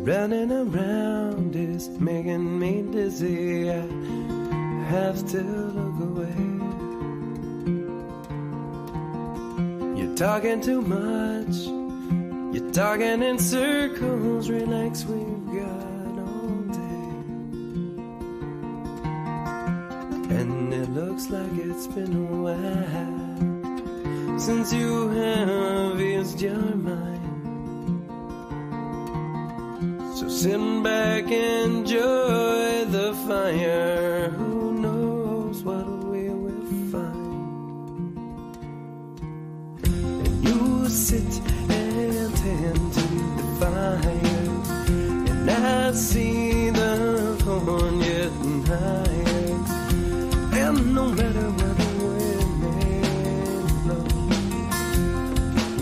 Running around is making me dizzy. I have to look away. You're talking too much. You're talking in circles. Relax, we've got all day. And it looks like it's been a while since you have eased your mind. So sit back, enjoy the fire. Who knows what we will find? And you sit and tend to the fire, and I see the horn getting higher. And no matter where the wind may blow,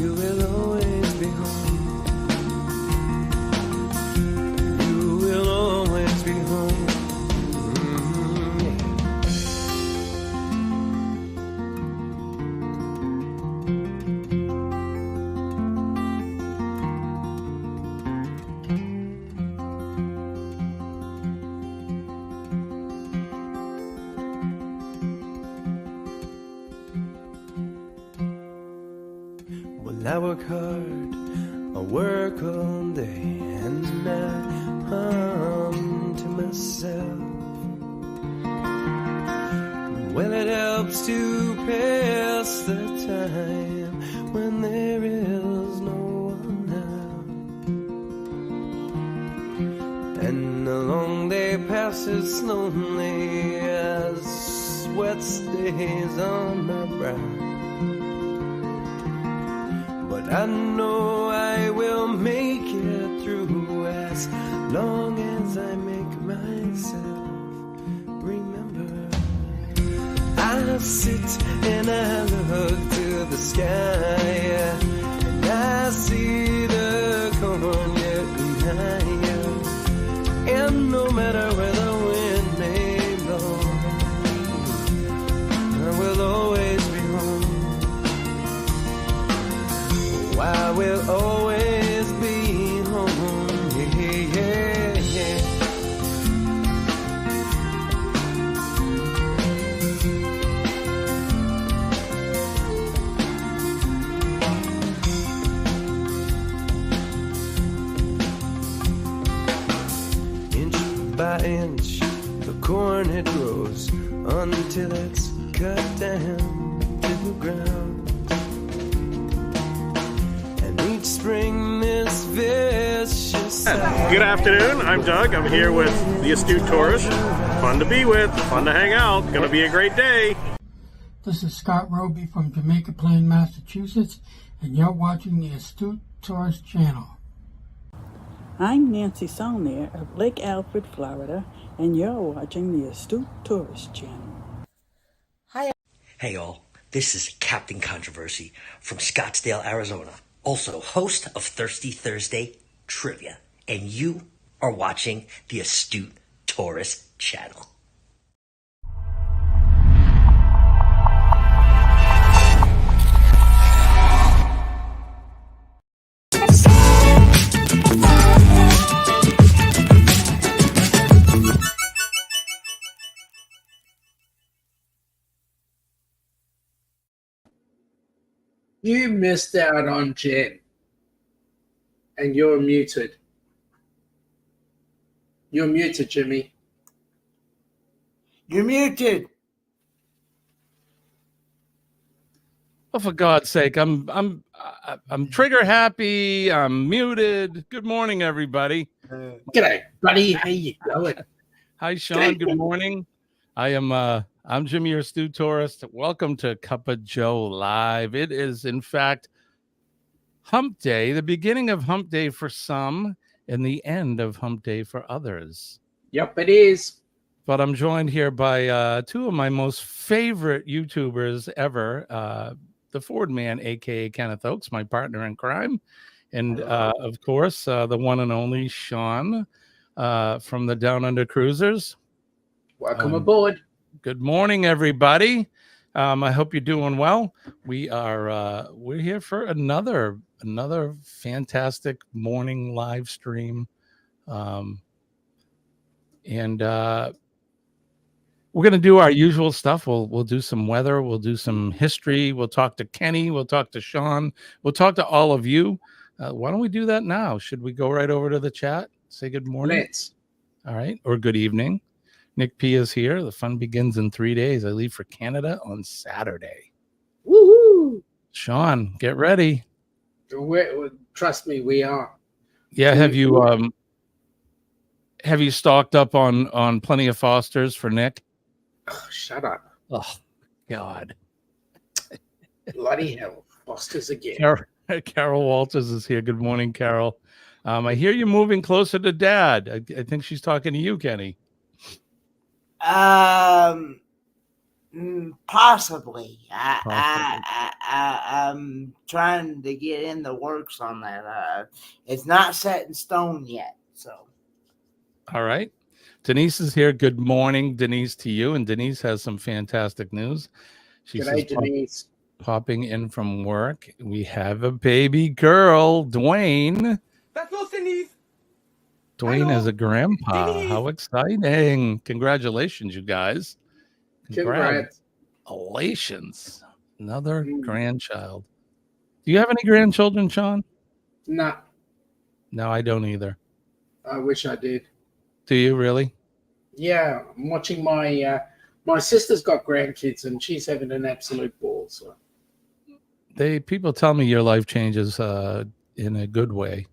you will always be home. I work hard, I work all day, and I hum to myself. Well, it helps to pass the time when there is no one else. And the long day passes slowly as sweat stays on my brow. I know I will make it through as long as I make myself remember. I sit and I look to the sky, and I see the corn getting higher. And no matter where the wind may blow, I will always be home. I will always be home, yeah, yeah, yeah. Inch by inch, the corn it grows until it's cut down to the ground. Spring this vicious. Good afternoon, I'm Doug. I'm here with the Astute Tourist. Fun to be with, fun to hang out. Gonna be a great day. This is Scott Roby from Jamaica Plain, Massachusetts, and you're watching the Astute Tourist channel. I'm Nancy Saulnier of Lake Alfred, Florida, and you're watching the Astute Tourist channel. Hi. Hey all, this is Captain Controversy from Scottsdale, Arizona. Also host of Thirsty Thursday Trivia, and you are watching the Astute Tourist channel. You missed out on Jen, and you're muted. You're muted, Jimmy. You're muted. Oh, for God's sake, I'm trigger happy. I'm muted. Good morning, everybody. G'day, buddy. How you going? Hi, Sean. Good morning. I'm Jimmy, your Astute Tourist. Welcome to Cup of Joe Live. It is, in fact, Hump Day, the beginning of Hump Day for some, and the end of Hump Day for others. Yep, it is. But I'm joined here by two of my most favorite YouTubers ever. The Ford Man, a.k.a. Kenneth Oakes, my partner in crime. And, of course, the one and only Sean from the Down Under Cruisers. Welcome aboard. Good morning, everybody. I hope you're doing well. We're here for another fantastic morning live stream And we're going to do our usual stuff. We'll do some weather. We'll do some history. We'll talk to Kenny. We'll talk to Sean. We'll talk to all of you. Why don't we do that now? Should we go right over to the chat? Say good morning. Let's. All right. Or good evening. Nick P is here. The fun begins in 3 days. I leave for Canada on Saturday. Woohoo! Sean, get ready. Trust me, we are. Yeah. Have you stocked up on plenty of Fosters for Nick? Oh, shut up. Oh, God. Bloody hell. Fosters again. Carol Walters is here. Good morning, Carol. I hear you moving closer to Dad. I think she's talking to you, Kenny. Possibly. I'm trying to get in the works on that. It's not set in stone yet. So. All right. Denise is here. Good morning, Denise, to you. And Denise has some fantastic news. She says, Denise. Popping in from work. We have a baby girl, Dwayne. That's not Denise. Dwayne is a grandpa. Denise. How exciting. Congratulations, you guys. Congratulations. Another grandchild. Do you have any grandchildren, Sean? No. No, I don't either. I wish I did. Do you really? Yeah, I'm watching my sister's got grandkids and she's having an absolute ball. So people tell me your life changes in a good way.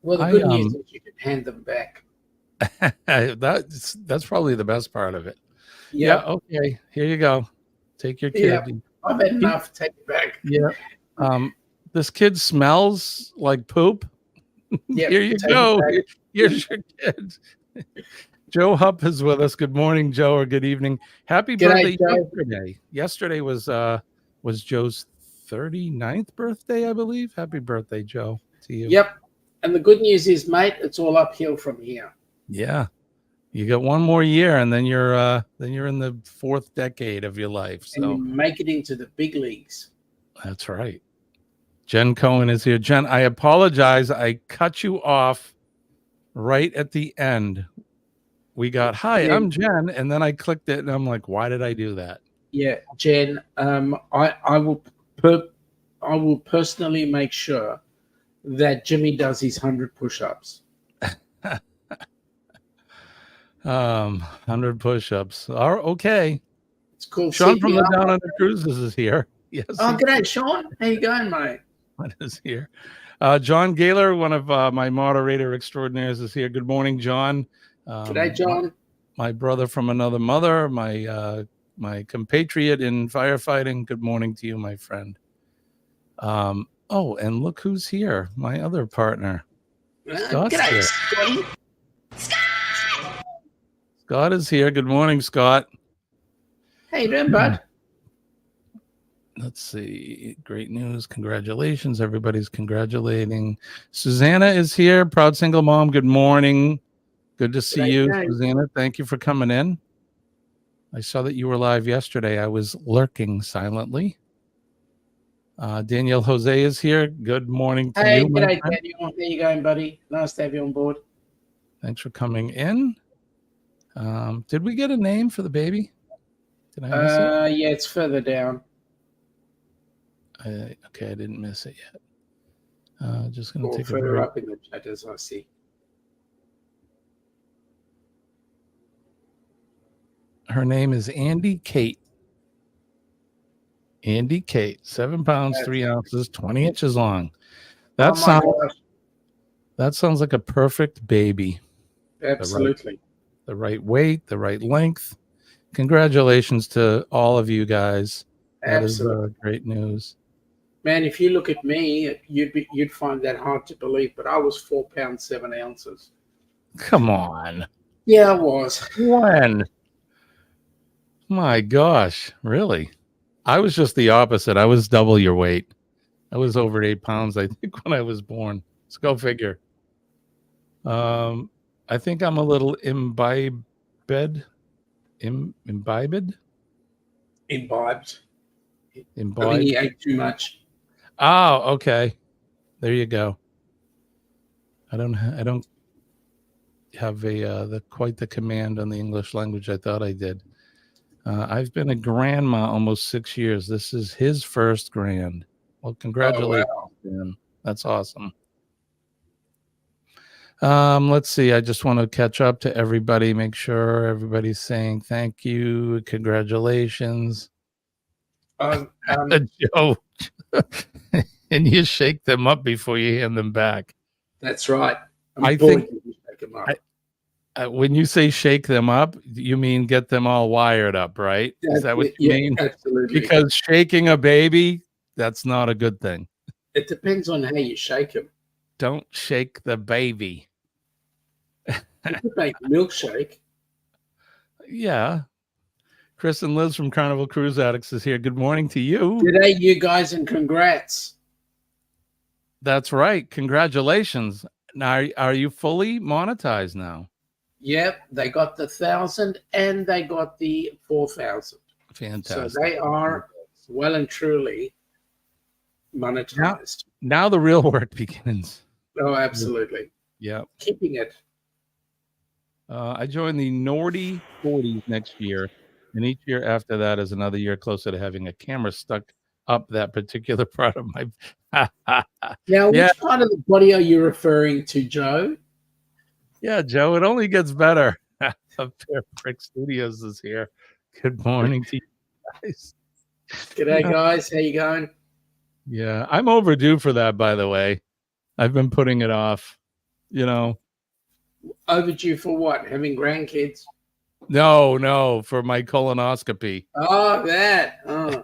Well, the good news is you can hand them back. That's probably the best part of it. Yeah. Okay. Here you go. Take your kid. Yeah, I've had enough. Take it back. Yeah. This kid smells like poop. Yep, here you go. Here's your kid. Joe Hump is with us. Good morning, Joe, or good evening. Happy birthday yesterday. Yesterday was Joe's 39th birthday, I believe. Happy birthday, Joe, to you. Yep. And the good news is, mate, it's all uphill from here. Yeah. You got one more year and then you're in the fourth decade of your life. So and you make it into the big leagues. That's right. Jen Cohen is here. Jen, I apologize. I cut you off right at the end. We got, hi, I'm Jen. And then I clicked it and I'm like, why did I do that? Yeah, Jen, I will personally make sure that Jimmy does his 100 push-ups. 100 push-ups. Okay. It's cool. Sean from the Down Under Cruises is here. Yes. Oh, g'day, Sean. How you going, mate? What is here? John Gaylor, one of my moderator extraordinaires, is here. Good morning, John. G'day, John. My brother from another mother, my compatriot in firefighting. Good morning to you, my friend. And look who's here. My other partner. Scott's here. Scotty. Scott is here. Good morning, Scott. How you doing, bud? Let's see. Great news. Congratulations. Everybody's congratulating. Susanna is here. Proud single mom. Good morning. Good to see you, Susanna. Thank you for coming in. I saw that you were live yesterday. I was lurking silently. Danielle Jose is here. Good morning to you. Hey, g'day, Daniel. How you going, buddy? Nice to have you on board. Thanks for coming in. Did we get a name for the baby? Did I miss it? Yeah, it's further down. Okay, I didn't miss it yet. Just going to take further up in the chat as I see. Her name is Andy Kate. Andy Kate, 7 pounds, 3 ounces, 20 inches long. That sounds like a perfect baby. Absolutely. The right weight, the right length. Congratulations to all of you guys. That Absolutely. Is great news. Man, if you look at me, you'd find that hard to believe, but I was 4 pounds, 7 ounces. Come on. Yeah, I was. When? My gosh, really? I was just the opposite. I was double your weight. I was over 8 pounds, I think, when I was born. Let's go figure. I think I'm a little imbibed. Imbibed? Imbibed. Imbibed. I think he ate too much. Oh, okay. There you go. I don't have quite the command on the English language. I thought I did. I've been a grandma almost 6 years. This is his first grand. Well, Oh, congratulations, wow. Dan. That's awesome. Let's see. I just want to catch up to everybody, make sure everybody's saying thank you, congratulations. Joe, and you shake them up before you hand them back. That's right. I think when you say shake them up, you mean get them all wired up, right? Is that what you mean? Absolutely. Because shaking a baby, that's not a good thing. It depends on how you shake them. Don't shake the baby. You could make milkshake. Yeah. Chris and Liz from Carnival Cruise Addicts is here. Good morning to you. G'day, you guys, and congrats. That's right. Congratulations. Now, are you fully monetized now? Yep, they got the 1,000 and they got the 4,000. Fantastic. So they are well and truly monetized. Now the real work begins. Oh, absolutely. Yeah. Keeping it. I joined the Nordy 40s next year, and each year after that is another year closer to having a camera stuck up that particular part of my. Now, which part of the body are you referring to, Joe? Yeah, Joe, it only gets better. A pair of Brick Studios is here. Good morning to you guys. G'day, guys. How you going? Yeah, I'm overdue for that, by the way. I've been putting it off, Overdue for what? Having grandkids? No, for my colonoscopy. Oh, that. Oh.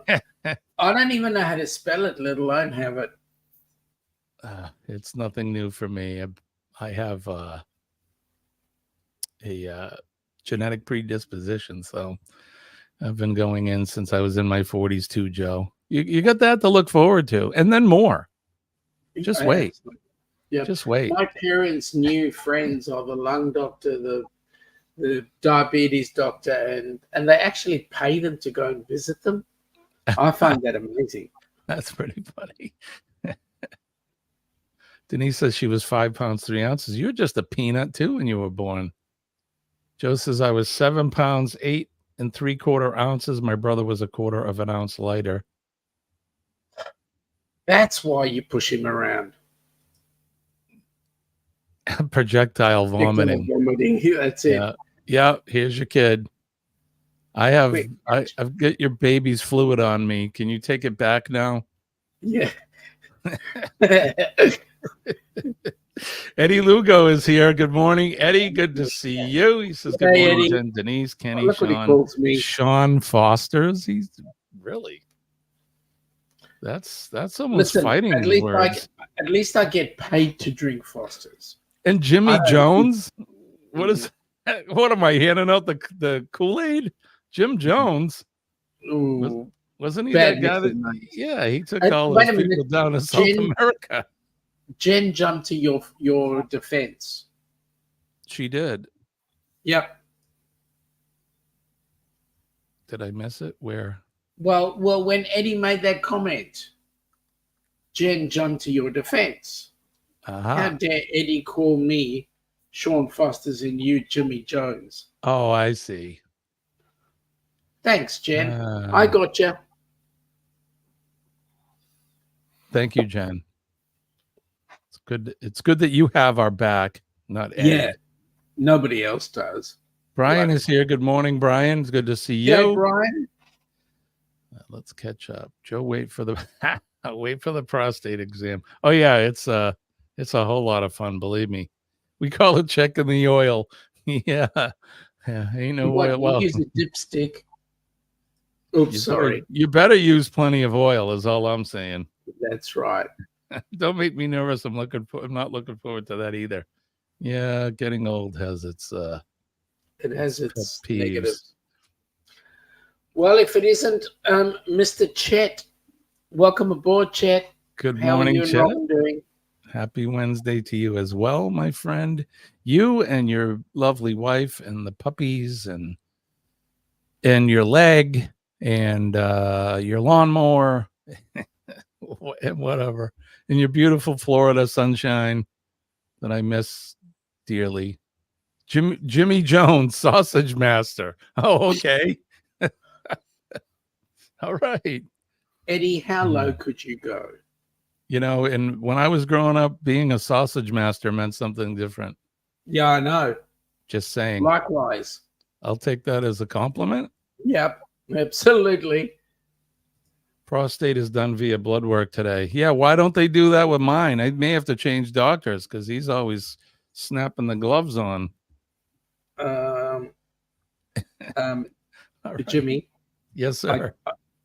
I don't even know how to spell it, let alone have it. It's nothing new for me. I have a genetic predisposition, so I've been going in since I was in my 40s too, Joe. You got that to look forward to, and then more. Just wait. Yeah, just wait. My parents knew friends of the lung doctor, the diabetes doctor, and they actually pay them to go and visit them. I find that amazing. That's pretty funny. Denise says she was 5 pounds 3 ounces. You're just a peanut too when you were born. Joe says I was 7 pounds 8 3/4 ounces. My brother was 1/4 of an ounce lighter. That's why you push him around. Projectile vomiting. That's it. Yeah. Here's your kid. I've got your baby's fluid on me. Can you take it back now? Yeah. Eddie Lugo is here. Good morning, Eddie. Good to see you. He says good morning, Eddie. Jen, Denise, Kenny, Look Sean. what he calls me. Sean Foster's. He's really. That's almost fighting words. At least I get paid to drink Foster's. And Jimmy Jones. What is? What am I handing out the Kool-Aid? Jim Jones. Ooh, wasn't he that guy? Yeah, he took all those people down to South America. Jen jumped to your defense. She did. Yep. Did I miss it? Where? Well, when Eddie made that comment, Jen jumped to your defense. How dare Eddie call me Sean Foster's and you Jimmy Jones? Oh, I see. Thanks, Jen. I got you. Thank you, Jen. It's good. It's good that you have our back, not Eddie. Yeah, nobody else does. Brian is here. Good morning, Brian. It's good to see you. Yeah, Brian. Let's catch up. Joe, wait for the prostate exam. Oh yeah, it's a whole lot of fun. Believe me, we call it checking the oil. Yeah, ain't no oil. Well, use a dipstick. Oops, sorry. You better use plenty of oil. Is all I'm saying. That's right. Don't make me nervous. I'm not looking forward to that either. Yeah, getting old has its it has its peeves. negatives. Well, if it isn't, Mr. Chet, welcome aboard, Chet. Good morning, Chet. How are you and doing? Happy Wednesday to you as well, my friend. You and your lovely wife and the puppies and your leg and your lawnmower and whatever. And your beautiful Florida sunshine that I miss dearly. Jimmy Jones, Sausage Master. Oh, okay. All right. Eddie, how low could you go? You know, and when I was growing up, being a sausage master meant something different. Yeah, I know. Just saying. Likewise. I'll take that as a compliment. Yep, absolutely. Prostate is done via blood work today. Yeah, why don't they do that with mine? I may have to change doctors because he's always snapping the gloves on. Right. Jimmy. Yes, sir.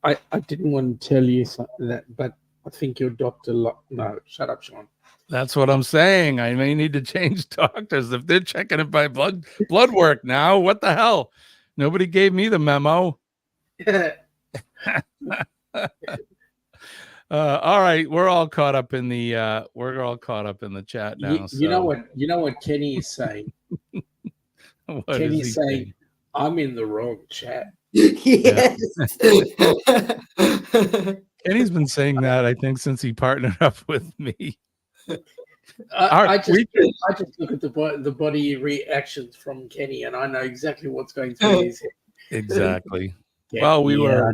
I didn't want to tell you that, but I think your doctor. No, shut up, Sean. That's what I'm saying. I may need to change doctors if they're checking it by blood work now. What the hell? Nobody gave me the memo. All right, we're all caught up in the chat now. You know what Kenny is saying. Kenny's saying, "I'm in the wrong chat." Yes. Kenny's been saying that, I think, since he partnered up with me. I just look at the body reactions from Kenny, and I know exactly what's going through his head. Exactly. Well, we were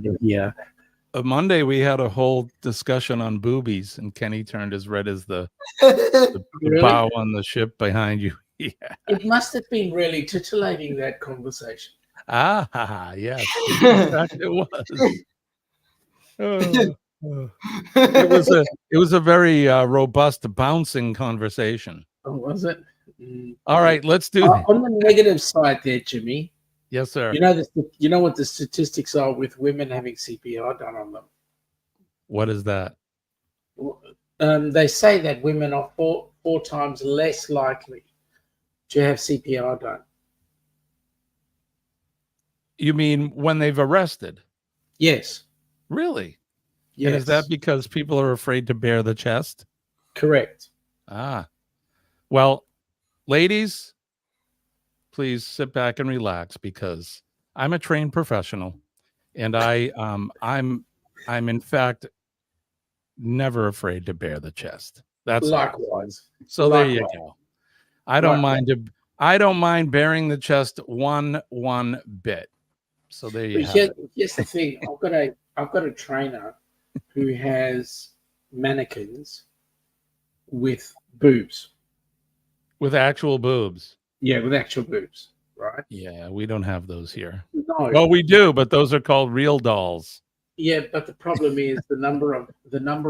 Monday. We had a whole discussion on boobies, and Kenny turned as red as the Really? bow on the ship behind you. Yeah. It must have been really titillating, that conversation. Yes. In fact, it was. It was a very robust, bouncing conversation. Oh, was it? All right, let's do on the negative side there, Jimmy. Yes, sir. You know what the statistics are with women having CPR done on them. What is that? They say that women are four times less likely to have CPR done. You mean when they've arrested? Yes. Really? Yes. And is that because people are afraid to bare the chest? Correct. Well, ladies, please sit back and relax, because I'm a trained professional, and I'm in fact never afraid to bare the chest. That's likewise. So likewise. There you go. I don't mind bearing the chest one bit. So there you have it. Here's the thing. I've got a trainer who has mannequins with boobs. With actual boobs. Yeah, with actual boobs, right? Yeah, we don't have those here. No. Well, we do, but those are called real dolls. Yeah, but the problem is the number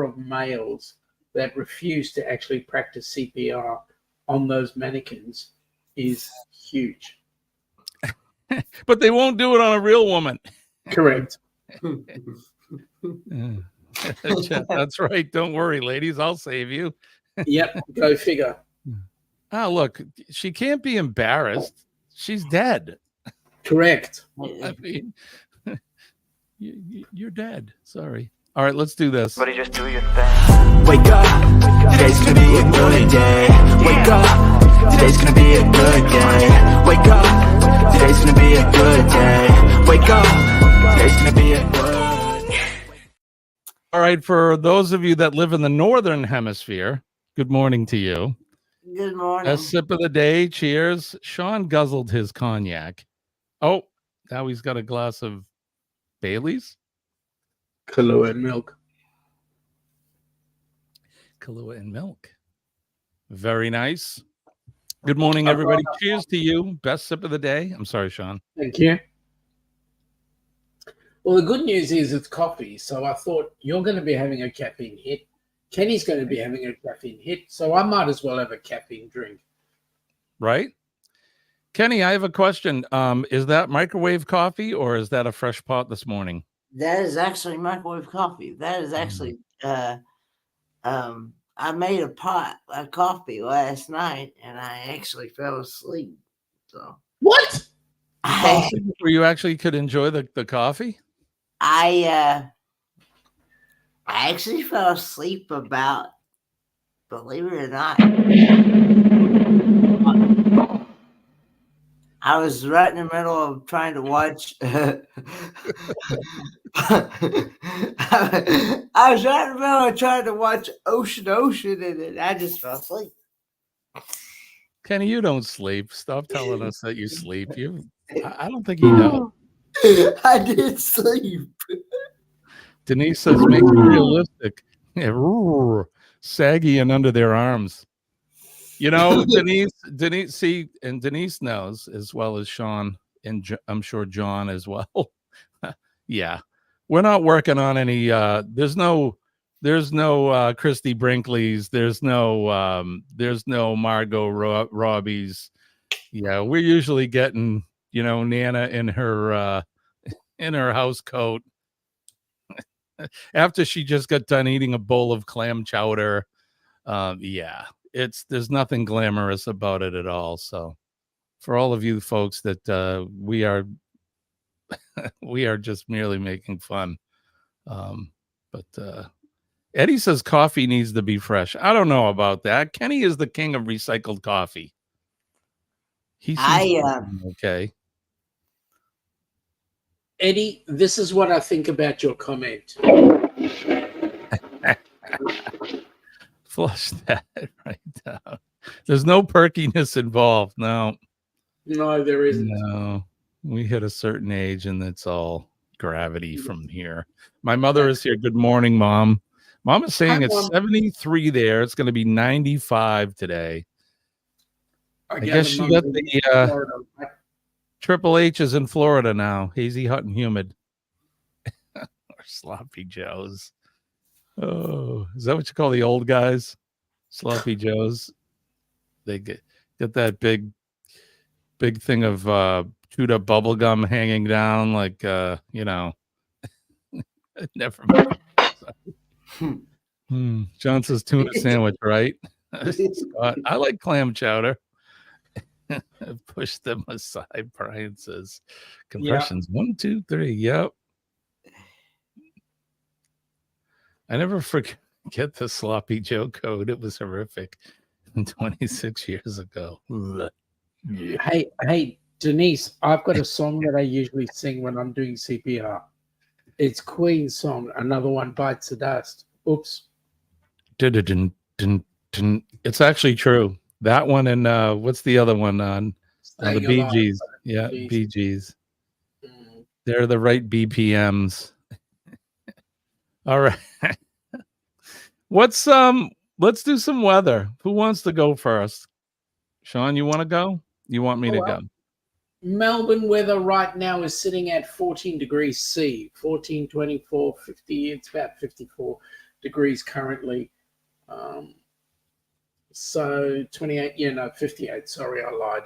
of males that refuse to actually practice CPR on those mannequins is huge. But they won't do it on a real woman. Correct. That's right. Don't worry, ladies. I'll save you. Yep. Go figure. Oh, look, she can't be embarrassed. She's dead. Correct. I mean, you're dead. Sorry. All right, let's do this. Buddy, just do your thing. Wake up. Today's gonna be a good day. Wake up. Today's gonna be a good day. Wake up. Today's gonna be a good day. Wake up. Today's gonna be a good day. All right, for those of you that live in the northern hemisphere, good morning to you. Good morning. A sip of the day. Cheers. Sean guzzled his cognac. Oh, now he's got a glass of Bailey's. Kahlua and milk. Kahlua and milk. Very nice. Good morning, everybody. Cheers to you. Best sip of the day. I'm sorry, Sean. Thank you. Well, the good news is it's coffee. So I thought you're going to be having a caffeine hit. Kenny's going to be having a caffeine hit. So I might as well have a caffeine drink. Right? Kenny, I have a question. Is that microwave coffee or is that a fresh pot this morning? That is actually microwave coffee. That is actually, I made a pot of coffee last night and I actually fell asleep. So what? Where you actually could enjoy the coffee? I actually fell asleep about, believe it or not, I was right in the middle of trying to watch. I was right in the middle of trying to watch Ocean, and then I just fell asleep. Kenny, you don't sleep. Stop telling us that you sleep. I don't think you know. I did sleep. Denise says, make it realistic. Yeah, saggy and under their arms. You know, Denise, see, and Denise knows as well as Sean, and I'm sure John as well. Yeah, we're not working on any. There's no Christy Brinkley's. There's no Margot Robbie's. Yeah, we're usually getting Nana in her house coat after she just got done eating a bowl of clam chowder. Yeah, there's nothing glamorous about it at all. So for all of you folks that we are just merely making fun. But Eddie says coffee needs to be fresh. I don't know about that. Kenny is the king of recycled coffee. He seems okay. Eddie, this is what I think about your comment. Flush that right down. There's no perkiness involved. No, there isn't. No, we hit a certain age and it's all gravity from here. My mother is here. Good morning, Mom. Mom is saying it's 73 there. It's going to be 95 today. I guess she got the Triple H is in Florida now. Hazy, hot, and humid. Or Sloppy Joes. Oh, is that what you call the old guys? Sloppy Joes. They get that big thing of chewed up bubble gum hanging down, like never mind. John says tuna sandwich, right? Scott, I like clam chowder. Push them aside. Brian says compressions 1, 2, 3. Yep. I never forget the Sloppy Joe code. It was horrific 26 years ago. Hey, Denise, I've got a song that I usually sing when I'm doing CPR. It's Queen's song, Another One Bites the Dust. Oops. It's actually true. That one and what's the other one on the Bee Gees? Yeah, Bee Gees. They're the right BPMs. All right. Let's do some weather. Who wants to go first? Sean, you want to go? You want me to go? Melbourne weather right now is sitting at 14 degrees C, 14, 24, 50. It's about 54 degrees currently. So 28, 58. Sorry, I lied.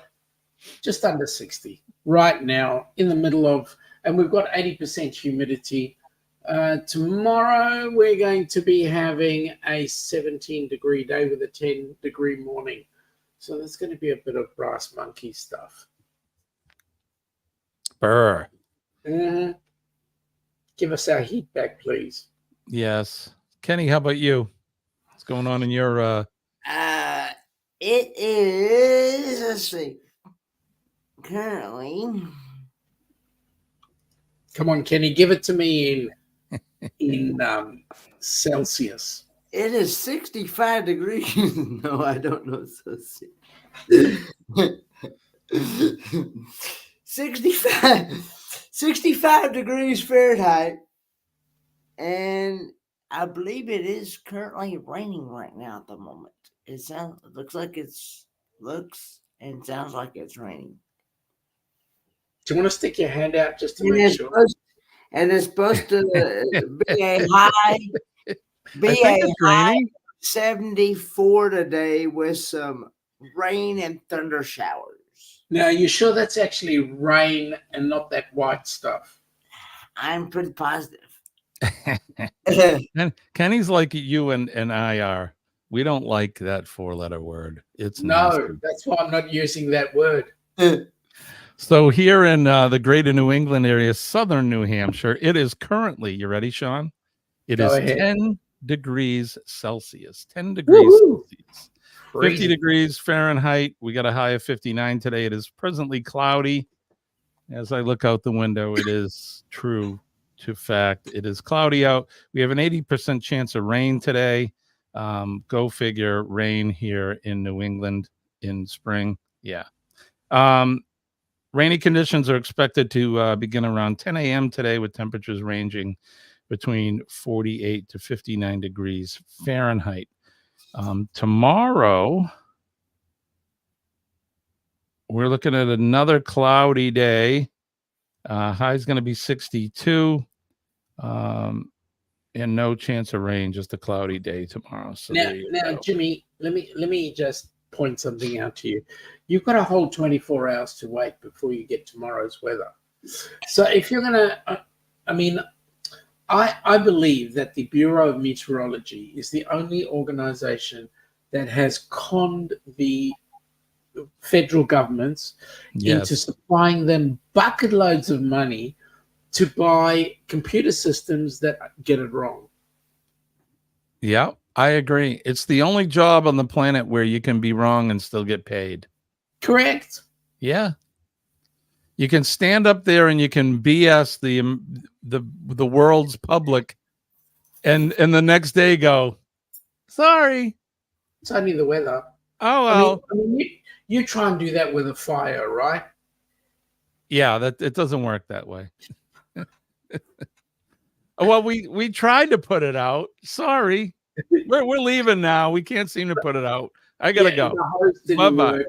Just under 60 right now in the middle of, and we've got 80% humidity. Tomorrow we're going to be having a 17-degree day with a 10-degree morning. So there's going to be a bit of brass monkey stuff. Brr. Give us our heat back, please. Yes. Kenny, how about you? What's going on in your it is, let's see, currently. Come on, Kenny, give it to me in Celsius. It is 65 degrees. No, I don't know Celsius. 65 degrees Fahrenheit. And I believe it is currently raining right now at the moment. It looks and sounds like it's raining. Do you want to stick your hand out just to make sure? It's supposed to be a high, high 74 today with some rain and thunder showers. Now, are you sure that's actually rain and not that white stuff? I'm pretty positive. Kenny's like you and I are. We don't like that 4-letter word. It's nasty. No, that's why I'm not using that word. So here in the greater New England area, southern New Hampshire, it is currently, you ready, Sean? It is 10 degrees Celsius. 10 degrees Celsius. 50 degrees Fahrenheit. We got a high of 59 today. It is presently cloudy. As I look out the window, it is true to fact. It is cloudy out. We have an 80% chance of rain today. Go figure, rain here in New England. in spring. Yeah. Rainy conditions are expected to begin around 10 a.m. today, with temperatures ranging between 48 to 59 degrees Fahrenheit. Tomorrow, we're looking at another cloudy day. High is going to be 62, and no chance of rain. Just a cloudy day tomorrow. So now, there you go. Jimmy, let me just point something out to you. You've got a whole 24 hours to wait before you get tomorrow's weather. So if you're gonna, I believe that the Bureau of Meteorology is the only organization that has conned the federal governments into supplying them bucket loads of money to buy computer systems that get it wrong. Yeah, I agree. It's the only job on the planet where you can be wrong and still get paid. Correct. Yeah. You can stand up there and you can BS the world's public, and the next day go, sorry, it's only the weather. Oh well. I mean you try and do that with a fire, right? Yeah, that it doesn't work that way. Well, we tried to put it out. Sorry, we're leaving now. We can't seem to put it out. I gotta go. Bye-bye.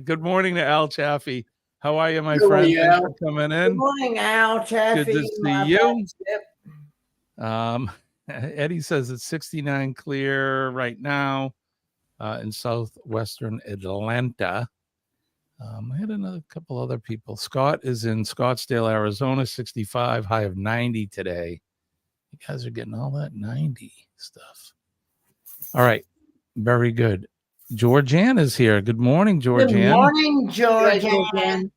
Good morning to Al Chaffee. How are you, my friend? Thanks for coming in. Good morning, Al Chaffee. Good to see you. Eddie says it's 69 clear right now in southwestern Atlanta. I had another couple other people. Scott is in Scottsdale, Arizona, 65, high of 90 today. You guys are getting all that 90 stuff. All right. Very good. Georgianne is here. Good morning, Georgianne. Good morning, Georgianne.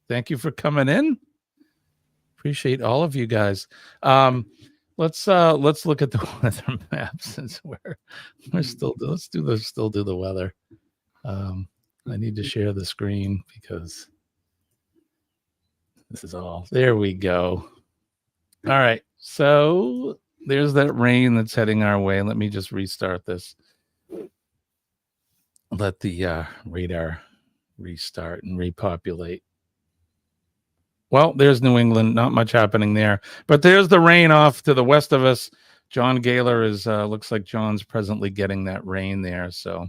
Thank you for coming in. Appreciate all of you guys. Let's look at the weather map since we're still do the weather. I need to share the screen because this is all. There we go. All right. So there's that rain that's heading our way. Let me just restart this. Let the radar restart and repopulate. Well, there's New England. Not much happening there. But there's the rain off to the west of us. John Gaylor is, looks like John's presently getting that rain there. So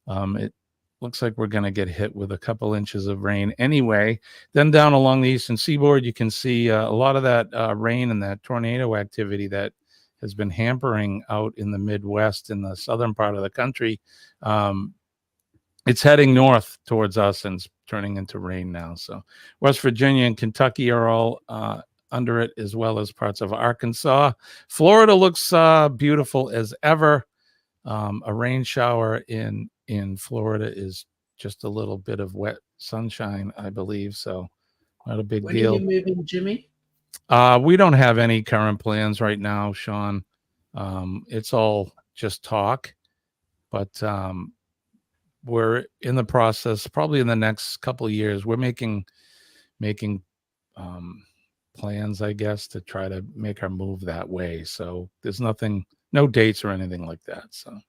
it looks like we're going to get hit with a couple inches of rain anyway. Then down along the eastern seaboard, you can see a lot of that rain and that tornado activity that has been hampering out in the Midwest in the southern part of the country. It's heading north towards us and it's turning into rain now. So West Virginia and Kentucky are all under it, as well as parts of Arkansas. Florida looks beautiful as ever. A rain shower in Florida is just a little bit of wet sunshine, I believe. So not a big deal. When are you moving, Jimmy? We don't have any current plans right now, Sean. It's all just talk, but we're in the process. Probably in the next couple of years, we're making plans, I guess, to try to make our move that way. So there's no dates or anything like that. So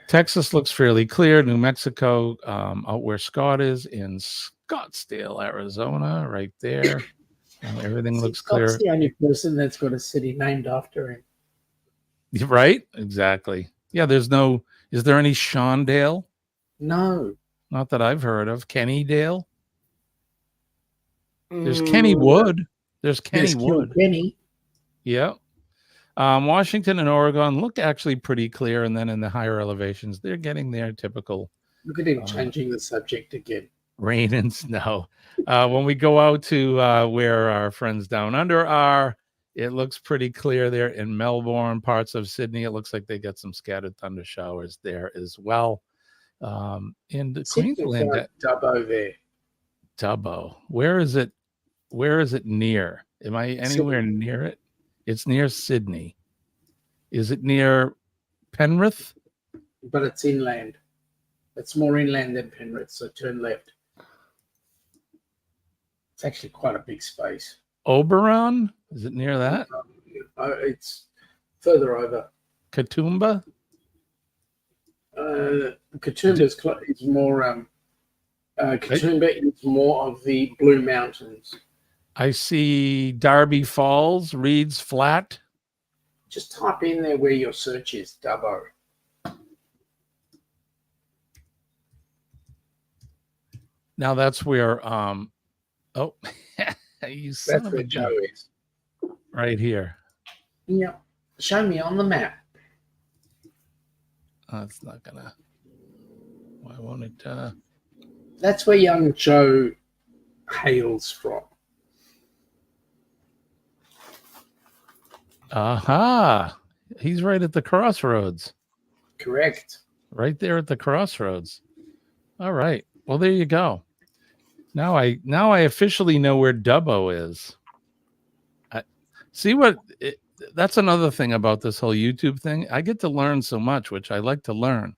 Texas looks fairly clear. New Mexico, out where Scott is in Scottsdale, Arizona, right there. Everything looks clear. Scott's the only person that's got a city named after him. Right? Exactly. Yeah, is there any Shawndale? No. Not that I've heard of. Kennydale? There's Kennywood. There's Kennywood. Kenny. Yeah. Washington and Oregon look actually pretty clear, and then in the higher elevations, they're getting their typical. Look at him changing the subject again. Rain and snow. When we go out to where our friends down under are, it looks pretty clear there in Melbourne, parts of Sydney. It looks like they got some scattered thunder showers there as well. In Queensland, Dubbo there. Dubbo. Where is it? Where is it near? Am I anywhere near it? It's near Sydney. Is it near Penrith? But it's inland. It's more inland than Penrith, so turn left. It's actually quite a big space. Oberon? Is it near that? It's further over. Katoomba? Katoomba is more. Katoomba is more of the Blue Mountains. I see Darby Falls, Reed's Flat. Just type in there where your search is, Dubbo. Now that's where you son That's of a where Joe gun. is. Right here. Yeah. Show me on the map. Oh, it's not gonna. Why won't it? That's where young Joe hails from. Aha! He's right at the crossroads. Correct. Right there at the crossroads. All right. Well, there you go. Now I officially know where Dubbo is. That's another thing about this whole YouTube thing. I get to learn so much, which I like to learn.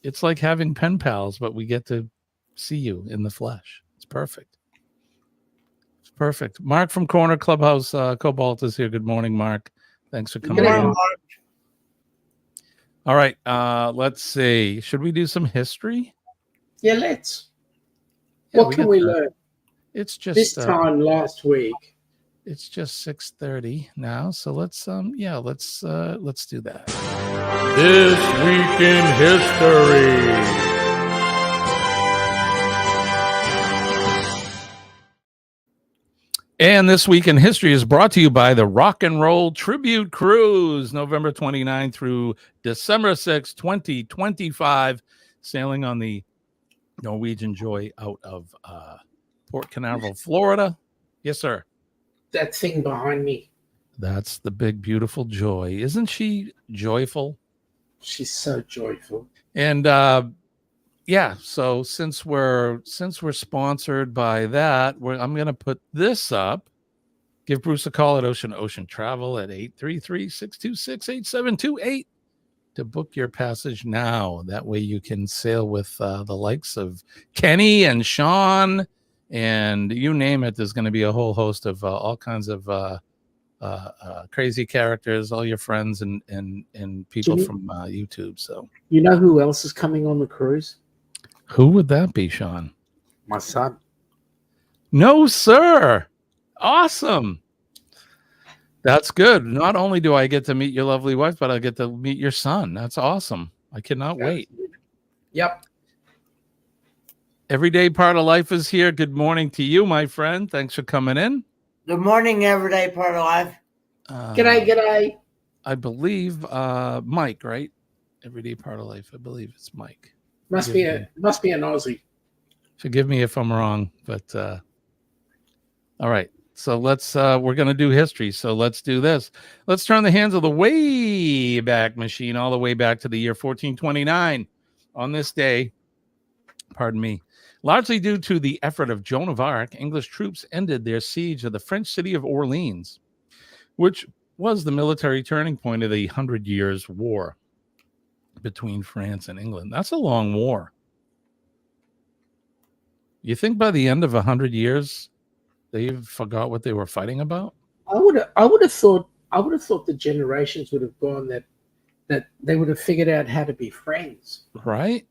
It's like having pen pals, but we get to see you in the flesh. It's perfect. It's perfect. Mark from Corner Clubhouse Cobalt is here. Good morning, Mark. Thanks for coming in. All right. Let's see. Should we do some history? Yeah, let's. Yeah, what can we learn? It's just this time last week. It's just 6:30 now, so let's do that. This week in history. And this week in history is brought to you by the Rock and Roll Tribute Cruise, November 29 through December 6, 2025, sailing on the Norwegian Joy out of Port Canaveral, Florida. Yes, sir. That thing behind me. That's the big, beautiful Joy. Isn't she joyful? She's so joyful. And yeah, so since we're sponsored by that, I'm going to put this up. Give Bruce a call at Ocean Travel at 833-626-8728 to book your passage now. That way you can sail with the likes of Kenny and Sean and you name it. There's going to be a whole host of all kinds of crazy characters, all your friends and people from YouTube. So you know who else is coming on the cruise? Who would that be, Sean? My son. No, sir. Awesome. That's good. Not only do I get to meet your lovely wife, but I get to meet your son. That's awesome. I cannot wait. Yep. Everyday Part of Life is here. Good morning to you, my friend. Thanks for coming in. Good morning, Everyday Part of Life. G'day. I believe Mike, right? Everyday Part of Life. I believe it's Mike. Must be an Aussie. Forgive me if I'm wrong, but all right. So we're going to do history. So let's do this. Let's turn the hands of the way back machine all the way back to the year 1429. On this day, pardon me, largely due to the effort of Joan of Arc, English troops ended their siege of the French city of Orleans, which was the military turning point of the 100 Years' War between France and England. That's a long war. You think by the end of 100 years, they forgot what they were fighting about? I would have thought the generations would have gone that they would have figured out how to be friends. Right?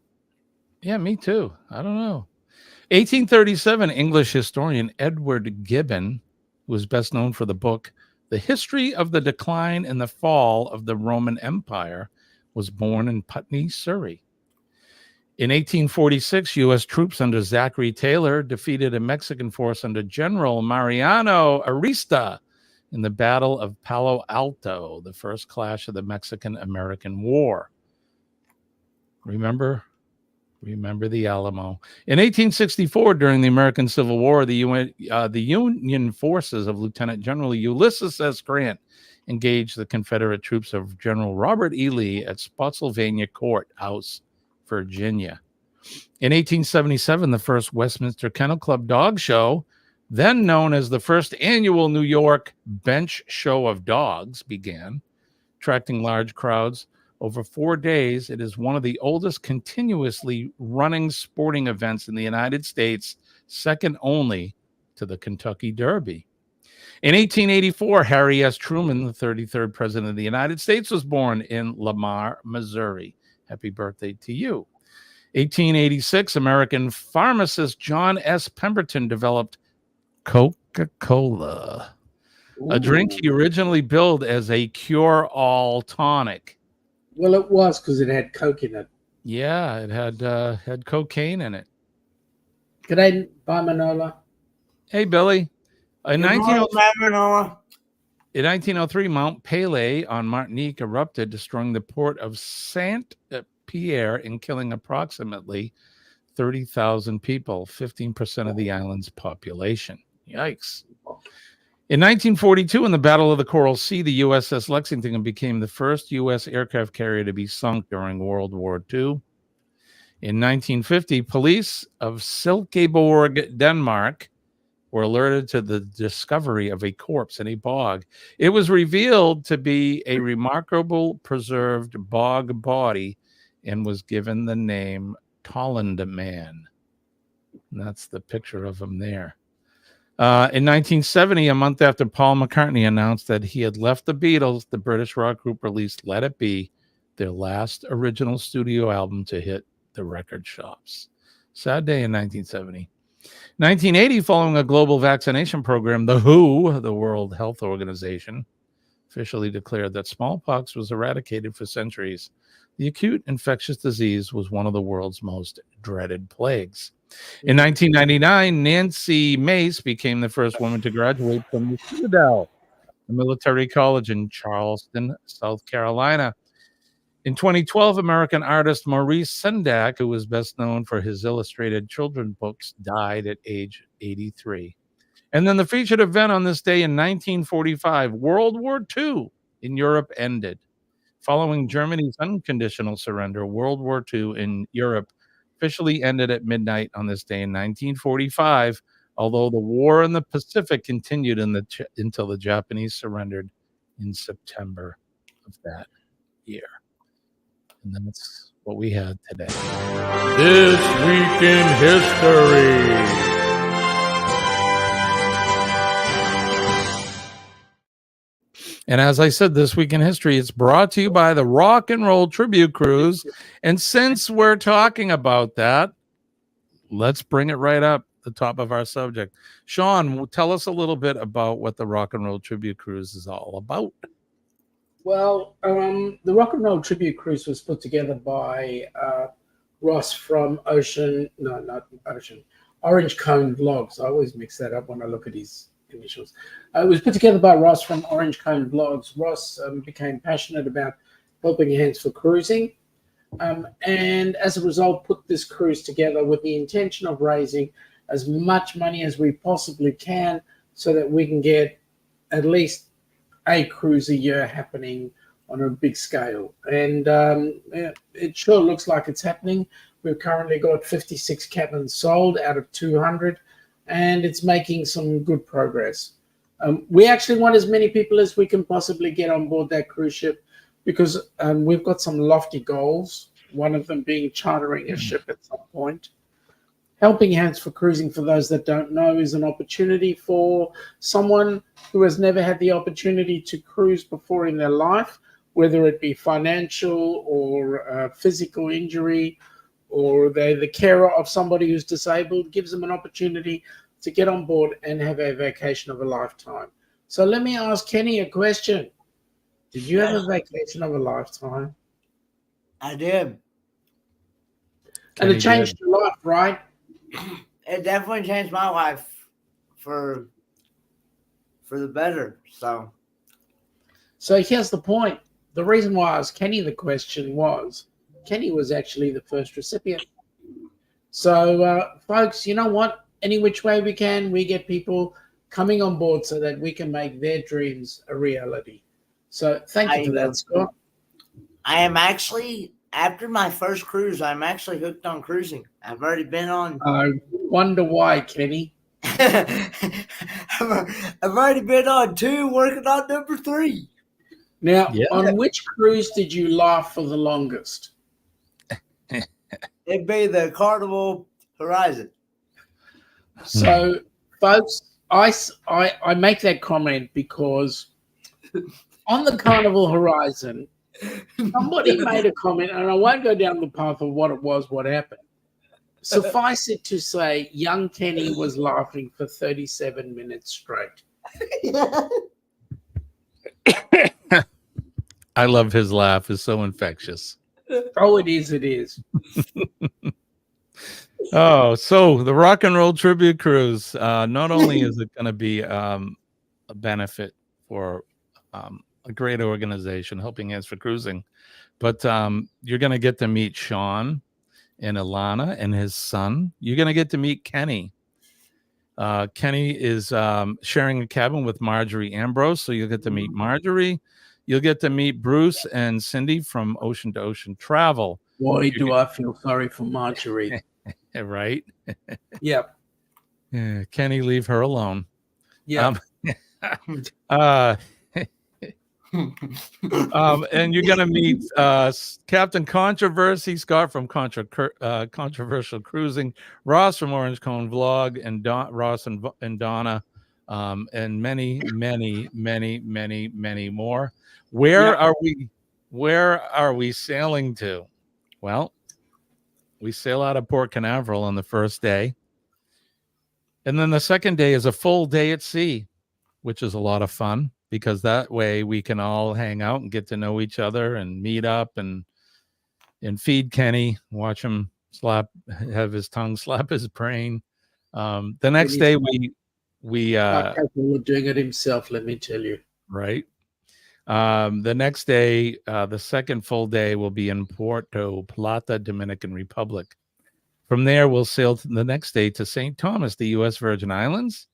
Yeah, me too. I don't know. 1837, English historian Edward Gibbon, who was best known for the book The History of the Decline and the Fall of the Roman Empire, was born in Putney, Surrey. In 1846, U.S. troops under Zachary Taylor defeated a Mexican force under General Mariano Arista in the Battle of Palo Alto, the first clash of the Mexican-American War. Remember the Alamo. In 1864, during the American Civil War, the Union forces of Lieutenant General Ulysses S. Grant engaged the Confederate troops of General Robert E. Lee at Spotsylvania Courthouse, Virginia. In 1877, the first Westminster Kennel Club dog show, then known as the first annual New York Bench Show of Dogs, began, attracting large crowds. Over 4 days, it is one of the oldest continuously running sporting events in the United States, second only to the Kentucky Derby. In 1884, Harry S. Truman, the 33rd president of the United States, was born in Lamar, Missouri. Happy birthday to you. 1886, American pharmacist John S. Pemberton developed Coca-Cola, a drink he originally billed as a cure-all tonic. Well, it was because it had Coke in it. Yeah, it had cocaine in it. G'day, bye, Manola. Hey, Billy. In 1903, Mount Pelée on Martinique erupted, destroying the port of Saint-Pierre and killing approximately 30,000 people, 15% of the island's population. Yikes. In 1942, in the Battle of the Coral Sea, the USS Lexington became the first U.S. aircraft carrier to be sunk during World War II. In 1950, police of Silkeborg, Denmark, were alerted to the discovery of a corpse in a bog. It was revealed to be a remarkable preserved bog body and was given the name Tolland Man. And that's the picture of him there. In 1970, a month after Paul McCartney announced that he had left the Beatles, the British rock group released Let It Be, their last original studio album to hit the record shops. Sad day in 1970. 1980, following a global vaccination program, the WHO, the World Health Organization, officially declared that smallpox was eradicated for centuries. The acute infectious disease was one of the world's most dreaded plagues. In 1999, Nancy Mace became the first woman to graduate from the Citadel, a military college in Charleston, South Carolina. In 2012, American artist Maurice Sendak, who was best known for his illustrated children's books, died at age 83. And then the featured event on this day in 1945, World War II in Europe ended. Following Germany's unconditional surrender, World War II in Europe officially ended at midnight on this day in 1945, although the war in the Pacific continued until the Japanese surrendered in September of that year. And that's what we had today. This Week in History. And as I said, This Week in History, it's brought to you by the Rock and Roll Tribute Cruise. And since we're talking about that, let's bring it right up the top of our subject. Sean, tell us a little bit about what the Rock and Roll Tribute Cruise is all about. Well, the Rock and Roll Tribute Cruise was put together by Ross from Orange Cone Vlogs. I always mix that up when I look at his initials. It was put together by Ross from Orange Cone Vlogs. Ross became passionate about helping hands for cruising, and as a result put this cruise together with the intention of raising as much money as we possibly can so that we can get at least a cruise a year happening on a big scale. And it sure looks like it's happening. We've currently got 56 cabins sold out of 200, and it's making some good progress. We actually want as many people as we can possibly get on board that cruise ship because we've got some lofty goals, one of them being chartering a ship at some point. Helping Hands for Cruising, for those that don't know, is an opportunity for someone who has never had the opportunity to cruise before in their life, whether it be financial or physical injury, or they're the carer of somebody who's disabled, gives them an opportunity to get on board and have a vacation of a lifetime. So let me ask Kenny a question. Did you have a vacation of a lifetime? I did. And it changed your life, right? It definitely changed my life for the better. So here's the point. The reason why I asked Kenny the question was Kenny was actually the first recipient. So, folks, you know what? Any which way we can, we get people coming on board so that we can make their dreams a reality. So thank you for that, Scott. I am actually, after my first cruise, I'm actually hooked on cruising. I've already been on. I wonder why, Kenny. I've already been on 2, working on number 3. Now, on which cruise did you laugh for the longest? It'd be the Carnival Horizon. So, folks, I make that comment because on the Carnival Horizon, Somebody made a comment, and I won't go down the path of what it was, what happened. Suffice it to say, young Kenny was laughing for 37 minutes straight. I love his laugh. It's so infectious. Oh, it is. It is. Oh, so the Rock and Roll Tribute Cruise. Not only is it going to be a benefit for a great organization, Helping Hands for Cruising, but you're going to get to meet Sean and Ilana and his son. You're going to get to meet Kenny. Kenny is sharing a cabin with Marjorie Ambrose, so you'll get to meet Marjorie. You'll get to meet Bruce and Cindy from Ocean to Ocean Travel. Why do I feel sorry for Marjorie? Right? Yep. Yeah, Kenny, leave her alone. Yeah. And you're going to meet Captain Controversy, Scott from Controversial Cruising, Ross from Orange Cone Vlog, and Ross and Donna, and many, many, many, many, many more. Where are we sailing to? Well, we sail out of Port Canaveral on the first day. And then the second day is a full day at sea, which is a lot of fun because that way we can all hang out and get to know each other and meet up and feed Kenny, watch him have his tongue slap his brain. The next day we capable of doing it himself, let me tell you. Right. The next day, the second full day will be in Puerto Plata, Dominican Republic. From there, we'll sail the next day to St. Thomas, the U.S. Virgin Islands.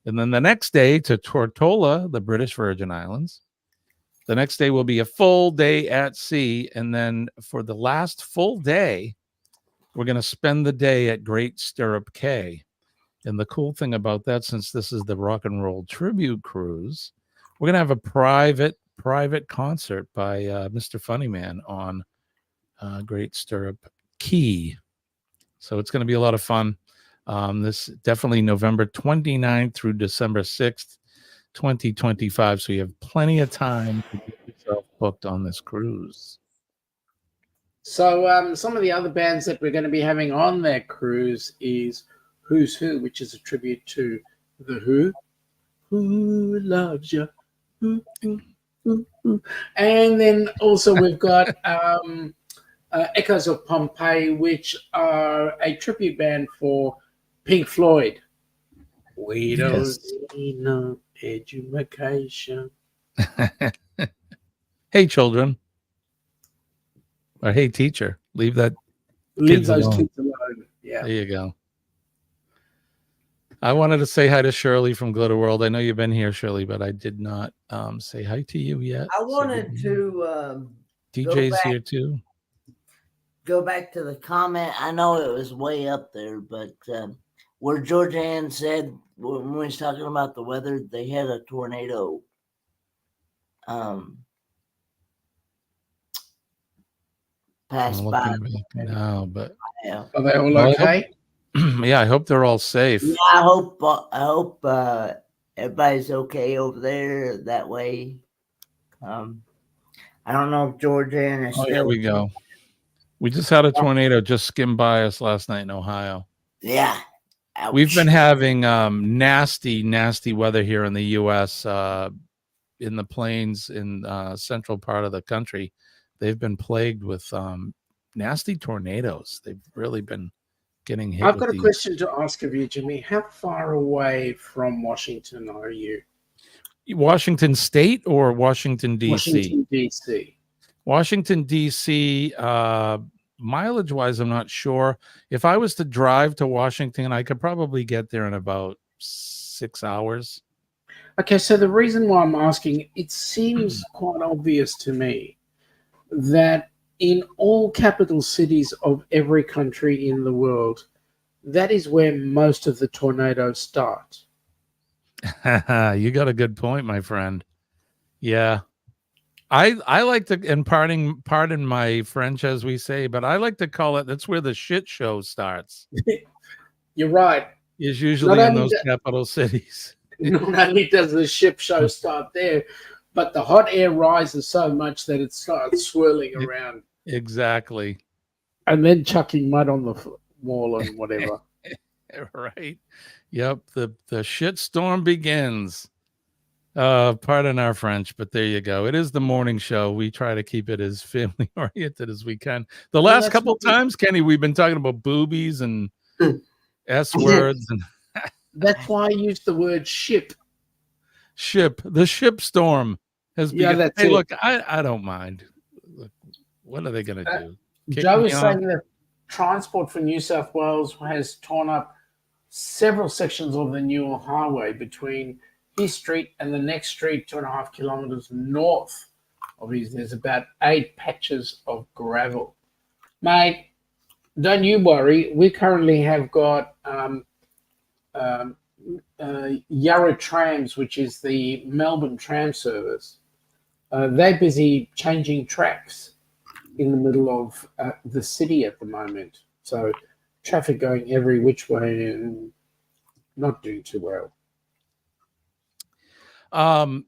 And then the next day to Tortola, the British Virgin Islands. The next day will be a full day at sea. And then for the last full day, we're going to spend the day at Great Stirrup Cay. And the cool thing about that, since this is the Rock and Roll Tribute Cruise, we're going to have a private concert by Mr. Funnyman on Great Stirrup Cay. So it's going to be a lot of fun. This definitely November 29th through December 6th, 2025. So you have plenty of time to get yourself booked on this cruise. So some of the other bands that we're going to be having on that cruise is Who's Who, which is a tribute to The Who. Who loves you? Who, who, who, who. And then also we've got Echoes of Pompeii, which are a tribute band for Pink Floyd. We don't need no education. Hey, children. Or hey, teacher. Leave those kids alone. Yeah. There you go. I wanted to say hi to Shirley from Glitter World. I know you've been here, Shirley, but I did not say hi to you yet. I wanted to DJ's here too. Go back to the comment. I know it was way up there, but where Georgia Ann said when we was talking about the weather, they had a tornado. Passed by. No, but are they all okay? Yeah, I hope they're all safe. Yeah, I hope everybody's okay over there. That way, I don't know if Georgia Ann is still. Here we go. We just had a tornado just skim by us last night in Ohio. Yeah. Ouch. We've been having nasty, nasty weather here in the U.S. In the plains in central part of the country. They've been plagued with nasty tornadoes. They've really been getting hit. I've got a question to ask of you, Jimmy. How far away from Washington are you? Washington State or Washington, D.C.? Washington, D.C. Washington, D.C., mileage-wise, I'm not sure. If I was to drive to Washington, I could probably get there in about 6 hours. Okay, so the reason why I'm asking, it seems quite obvious to me that in all capital cities of every country in the world, that is where most of the tornadoes start. You got a good point, my friend. Yeah. I like to, and pardon my French as we say, but I like to call it, that's where the shit show starts. You're right. Is usually in those capital cities. Not only does the ship show start there, but the hot air rises so much that it starts swirling around. Exactly. And then chucking mud on the wall and whatever. Right. Yep. The shit storm begins. Pardon our French, but there you go. It is the morning show. We try to keep it as family oriented as we can. The last couple of times, Kenny, we've been talking about boobies and S words, and that's why I used the word ship. Ship. The ship storm has begun. That's hey, it. Look, I don't mind. Look, what are they going to do? Joe is saying that Transport for New South Wales has torn up several sections of the Newell Highway between his street and the next street 2.5 kilometres north of his. There's about 8 patches of gravel. Mate, don't you worry. We currently have got Yarra Trams, which is the Melbourne tram service. They're busy changing tracks in the middle of the city at the moment. So traffic going every which way and not doing too well.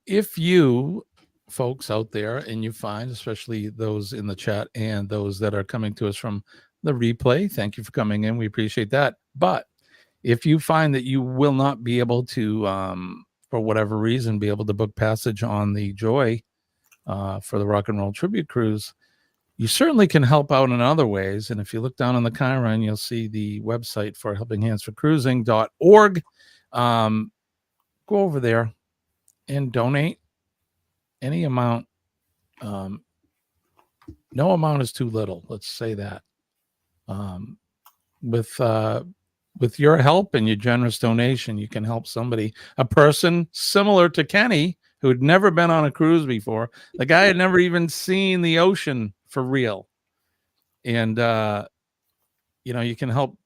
If you folks out there and you find, especially those in the chat and those that are coming to us from the replay, thank you for coming in. We appreciate that. But if you find that you will not be able to, for whatever reason, be able to book passage on the Joy for the Rock and Roll Tribute Cruise, you certainly can help out in other ways. And if you look down on the Chiron, you'll see the website for helpinghandsforcruising.org. Go over there and donate any amount. No amount is too little. Let's say that. With your help and your generous donation, you can help somebody, a person similar to Kenny, who had never been on a cruise before. The guy had never even seen the ocean for real. And, you can help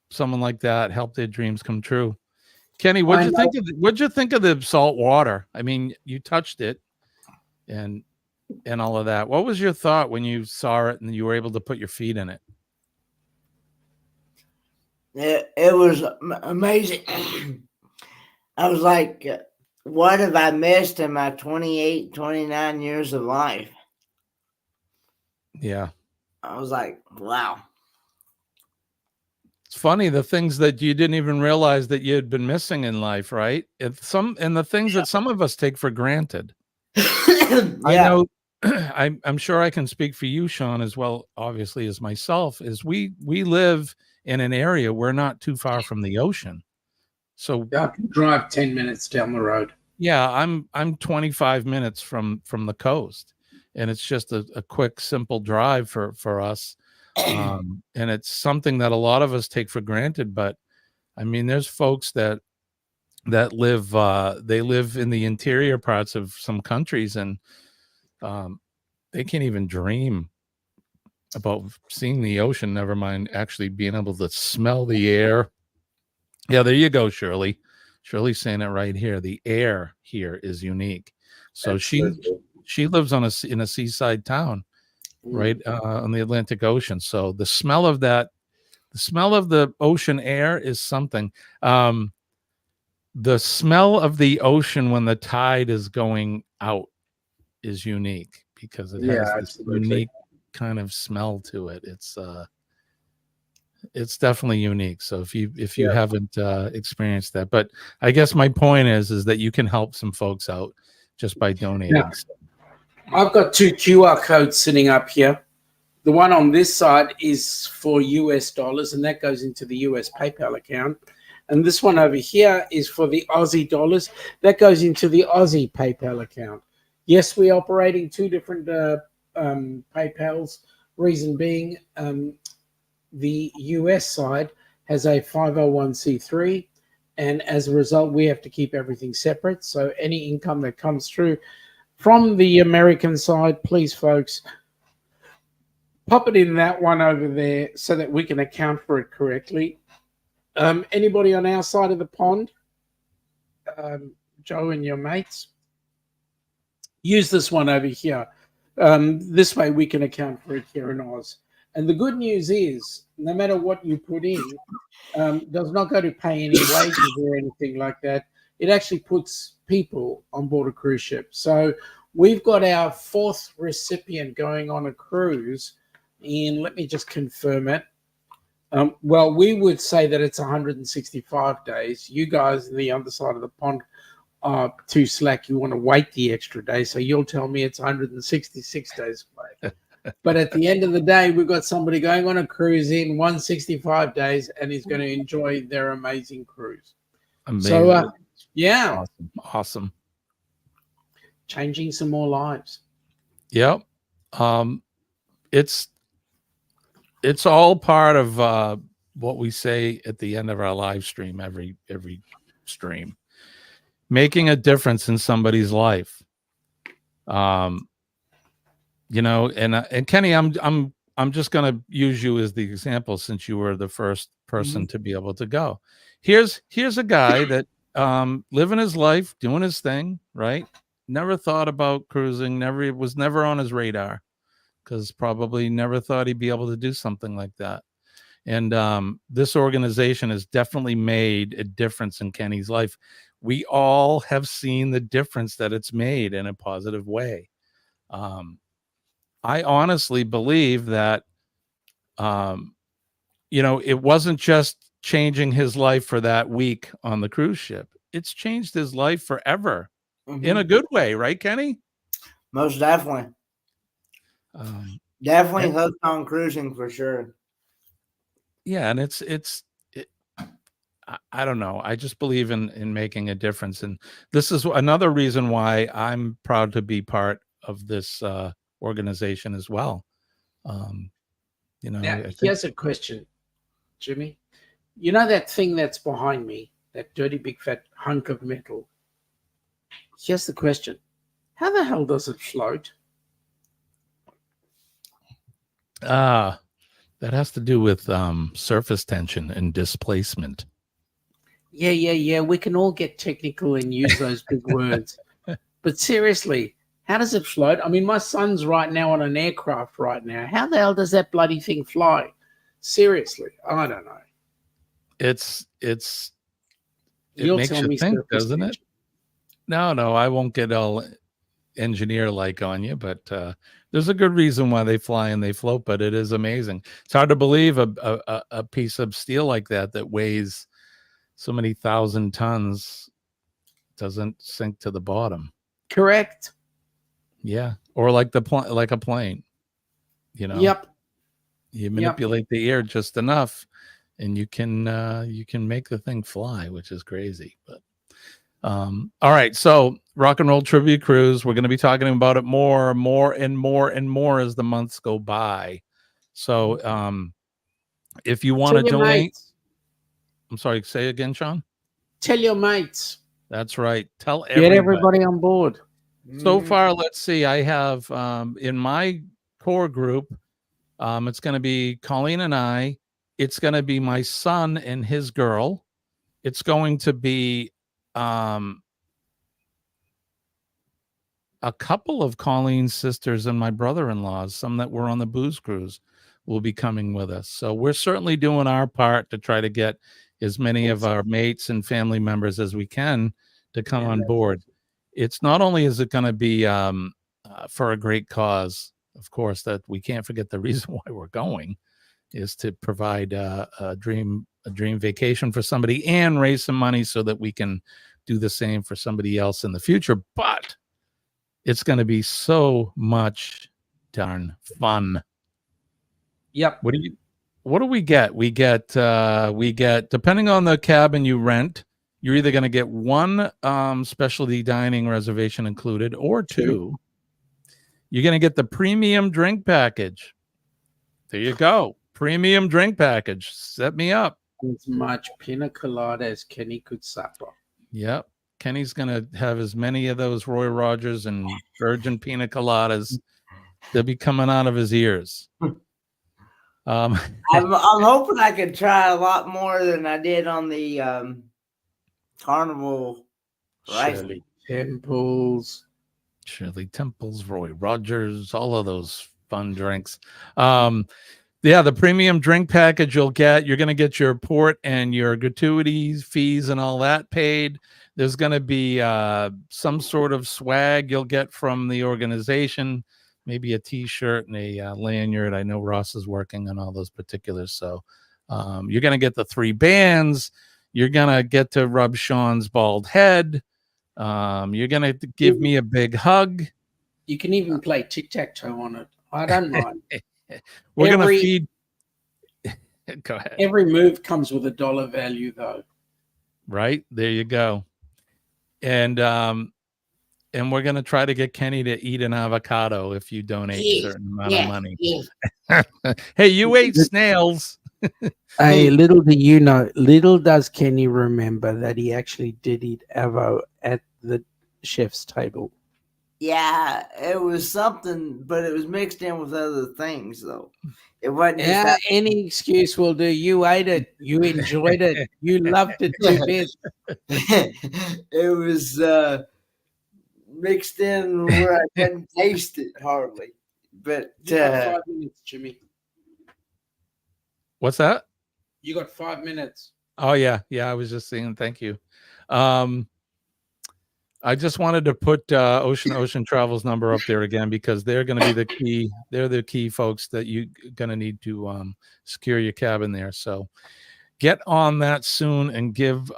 someone like that, help their dreams come true. Kenny, what'd you think of the salt water? I mean, you touched it and all of that. What was your thought when you saw it and you were able to put your feet in it? It was amazing. I was like, what have I missed in my 28, 29 years of life? Yeah. I was like, wow. It's funny, the things that you didn't even realize that you had been missing in life, right? And the things that some of us take for granted. Yeah. I know I'm sure I can speak for you, Sean, as well, obviously, as myself, is we live in an area we're not too far from the ocean. So I can drive 10 minutes down the road. Yeah, I'm 25 minutes from the coast, and it's just a quick, simple drive for us. And it's something that a lot of us take for granted. But I mean, there's folks that live they live in the interior parts of some countries, and they can't even dream about seeing the ocean, never mind actually being able to smell the air. Yeah, there you go, Shirley. Shirley's saying it right here. The air here is unique. So she lives in a seaside town, right on the Atlantic Ocean. So the smell of the ocean air is something. The smell of the ocean when the tide is going out is unique because it has this unique kind of smell to it. It's definitely unique. So if you haven't experienced that, but I guess my point is that you can help some folks out just by donating. Yeah. I've got 2 QR codes sitting up here. The one on this side is for US dollars, and that goes into the US PayPal account. And this one over here is for the Aussie dollars. That goes into the Aussie PayPal account. Yes, we're operating 2 different PayPals. Reason being, the US side has a 501c3, and as a result, we have to keep everything separate. So any income that comes through from the American side, please, folks, pop it in that one over there so that we can account for it correctly. Anybody on our side of the pond, Joe and your mates, use this one over here. This way we can account for it here in Oz. And the good news is, no matter what you put in, does not go to pay any wages or anything like that. It actually puts people on board a cruise ship. So We've got our 4th recipient going on a cruise, and let me just confirm it. Well, we would say that it's 165 days. You guys on the other side of the pond are too slack. You want to wait the extra day, so you'll tell me it's 166 days away. But at the end of the day, we've got somebody going on a cruise in 165 days, and he's going to enjoy their amazing cruise. Amazing. So, yeah. Awesome. Changing some more lives. Yep. It's all part of what we say at the end of our live stream, every stream. Making a difference in somebody's life. You know, and Kenny, I'm just going to use you as the example since you were the first person to be able to go. Here's a guy that living his life, doing his thing, right? Never thought about cruising, it was never on his radar, because probably never thought he'd be able to do something like that. And this organization has definitely made a difference in Kenny's life. We all have seen the difference that it's made in a positive way. I honestly believe that, you know, it wasn't just changing his life for that week on the cruise ship. It's changed his life forever in a good way. Right, Kenny? Most definitely. Definitely hooked on cruising for sure. Yeah. And I don't know. I just believe in making a difference. And this is another reason why I'm proud to be part of this organization as well. You know, now, here's a question, Jimmy. You know that thing that's behind me, that dirty big fat hunk of metal? Here's the question. How the hell does it float? That has to do with surface tension and displacement. Yeah. We can all get technical and use those big words. But seriously, how does it float? I mean, my son's right now on an aircraft right now. How the hell does that bloody thing fly? Seriously, I don't know. It makes you think, doesn't it? No, I won't get all engineer-like on you, but there's a good reason why they fly and they float, but it is amazing. It's hard to believe a piece of steel like that weighs so many thousand tons doesn't sink to the bottom. Correct. Yeah. Or like a plane, you know. Yep. You manipulate the air just enough and you can make the thing fly, which is crazy. But all right, so Rock and Roll Trivia Cruise, we're going to be talking about it more as the months go by. So if you want to donate, mates. I'm sorry, say again, Sean. Tell your mates. That's right. Tell Get everybody on board. So far, let's see. I have in my core group, it's going to be Colleen and I. It's going to be my son and his girl. It's going to be a couple of Colleen's sisters and my brother-in-laws, some that were on the booze cruise, will be coming with us. So we're certainly doing our part to try to get as many of our mates and family members as we can to come on board. It's not only is it going to be for a great cause, of course, that we can't forget the reason why we're going is to provide a dream vacation for somebody and raise some money so that we can do the same for somebody else in the future. But it's going to be so much darn fun. Yep. What do we get? We get depending on the cabin you rent, you're either going to get one specialty dining reservation included or two. You're going to get the premium drink package. There you go. Premium drink package. Set me up. As much pina colada as Kenny could suffer. Yep. Kenny's going to have as many of those Roy Rogers and virgin pina coladas. They'll be coming out of his ears. I'm hoping I can try a lot more than I did on the Carnival. Shirley Temples, Roy Rogers, all of those fun drinks. Yeah, the premium drink package you're going to get your port and your gratuities, fees, and all that paid. There's going to be some sort of swag you'll get from the organization, maybe a T-shirt and a lanyard. I know Ross is working on all those particulars. So you're going to get the 3 bands. You're going to get to rub Sean's bald head. You're going to give me a big hug. You can even play tic-tac-toe on it. I don't mind. We're going to feed. Go ahead. Every move comes with a dollar value, though. Right. There you go. And we're going to try to get Kenny to eat an avocado if you donate a certain amount of money. Hey, you ate snails. Hey, little do you know, little does Kenny remember that he actually did eat avo at the chef's table. Yeah, it was something, but it was mixed in with other things, though. It wasn't just that. Any excuse will do. You ate it. You enjoyed it. You loved it to bits. It was mixed in where I couldn't taste it hardly. But You got 5 minutes, Jimmy. What's that? You got 5 minutes. Oh yeah, I was just saying thank you. I just wanted to put Ocean Travel's number up there again because they're going to be the key. They're the key folks that you're going to need to secure your cabin there. So get on that soon and give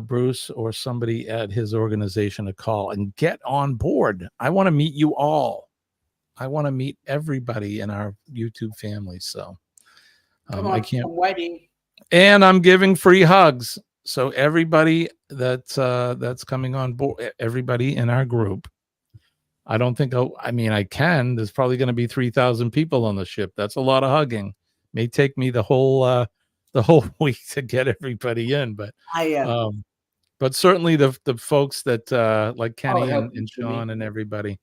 Bruce or somebody at his organization a call and get on board. I want to meet you all. I want to meet everybody in our YouTube family. So Come on, I'm waiting. And I'm giving free hugs. So everybody that's coming on board, everybody in our group, I don't think, I can. There's probably going to be 3,000 people on the ship. That's a lot of hugging. May take me the whole week to get everybody in, but certainly the folks that like Kenny and Sean and everybody,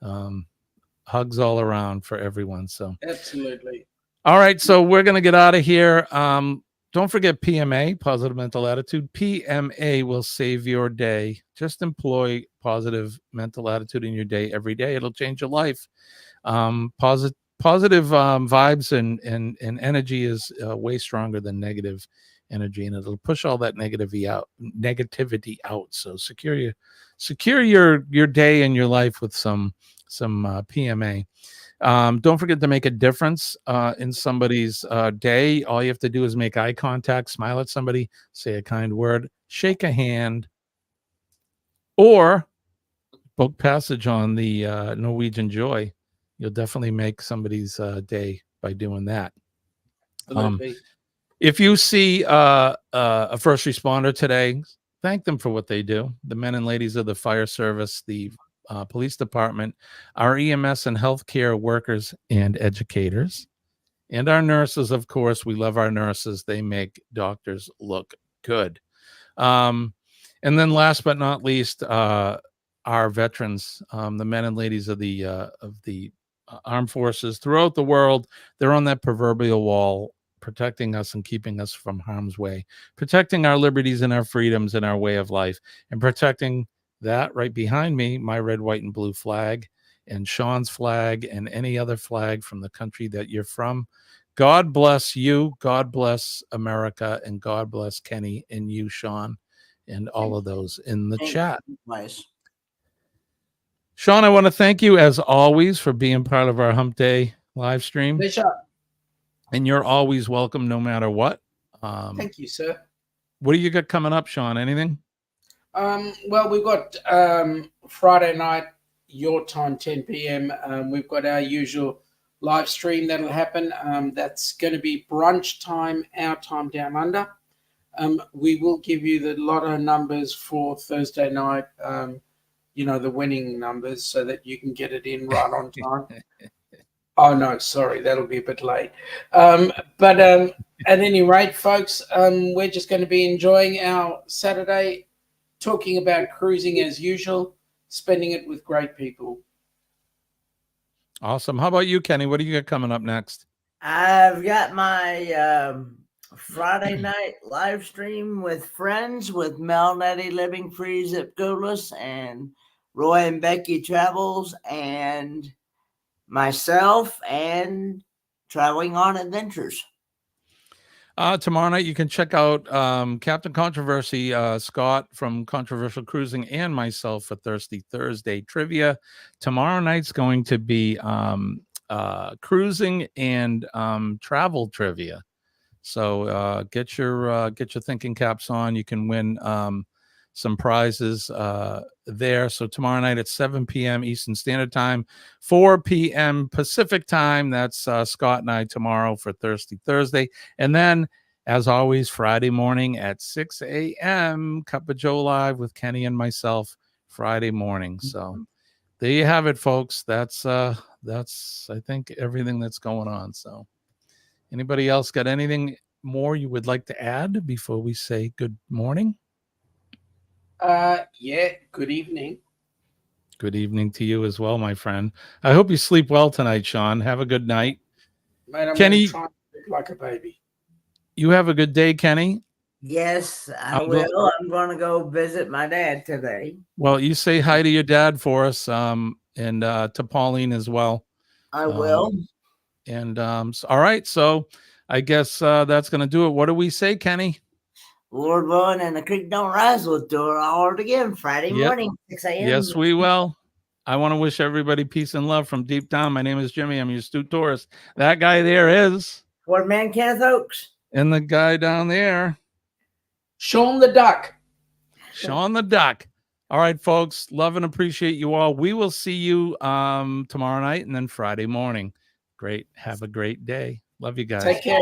hugs all around for everyone. So absolutely. All right, so we're going to get out of here. Don't forget PMA, positive mental attitude. PMA will save your day. Just employ positive mental attitude in your day every day. It'll change your life. Positive vibes and energy is way stronger than negative energy, and it'll push all that negativity out. So secure your day and your life with some PMA. Don't forget to make a difference in somebody's day. All you have to do is make eye contact, smile at somebody, say a kind word, shake a hand, or book passage on the Norwegian Joy. You'll definitely make somebody's day by doing that. If you see a first responder today, thank them for what they do. The men and ladies of the fire service, the police department, our EMS and healthcare workers and educators, and our nurses. Of course, we love our nurses. They make doctors look good. And then last but not least, our veterans, the men and ladies of the armed forces throughout the world. They're on that proverbial wall, protecting us and keeping us from harm's way, protecting our liberties and our freedoms and our way of life, and protecting that right behind me, my red, white, and blue flag, and Sean's flag, and any other flag from the country that you're from. God bless you. God bless America, and God bless Kenny and you, Sean, and all of those in the chat. Nice. Sean, I want to thank you as always for being part of our Hump Day live stream. And you're always welcome no matter what. Thank you, sir. What do you got coming up, Sean? Anything? Well, we've got Friday night, your time, 10 p.m. We've got our usual live stream that'll happen. That's going to be brunch time, our time down under. We will give you the lotto numbers for Thursday night, the winning numbers, so that you can get it in right on time. Oh, no, sorry, that'll be a bit late. But at any rate, folks, we're just going to be enjoying our Saturday, talking about cruising as usual, spending it with great people. Awesome. How about you, Kenny? What do you got coming up next? I've got my Friday night live stream with friends with Mel Nettie Living Free Zip Goless and Roy and Becky Travels and myself and traveling on adventures? Tomorrow night, you can check out Captain Controversy, Scott from Controversial Cruising, and myself for Thirsty Thursday trivia. Tomorrow night's going to be cruising and travel trivia. So get your thinking caps on. You can win some prizes there. So tomorrow night at 7 p.m. Eastern Standard Time, 4 p.m. Pacific Time. That's Scott and I tomorrow for Thirsty Thursday. And then, as always, Friday morning at 6 a.m., Cup of Joe Live with Kenny and myself, Friday morning. So there you have it, folks. That's I think, everything that's going on. So anybody else got anything more you would like to add before we say good morning? Yeah, good evening. Good evening to you as well, my friend. I hope you sleep well tonight, Sean. Have a good night. Mate, I'm Kenny, trying to look like a baby. You have a good day, Kenny. Yes, I will. I'm going to go visit my dad today. Well, you say hi to your dad for us, and to Pauline as well. I will. All right, so I guess that's going to do it. What do we say, Kenny? Lord willing, and the creek don't rise, we'll do it all again Friday morning, 6 a.m. Yes, we will. I want to wish everybody peace and love from deep down. My name is Jimmy. I'm your astute tourist. That guy there is Fordman Kenneth Oaks. And the guy down there, Sean the Duck. Sean the Duck. All right, folks. Love and appreciate you all. We will see you tomorrow night and then Friday morning. Great. Have a great day. Love you guys. Take care.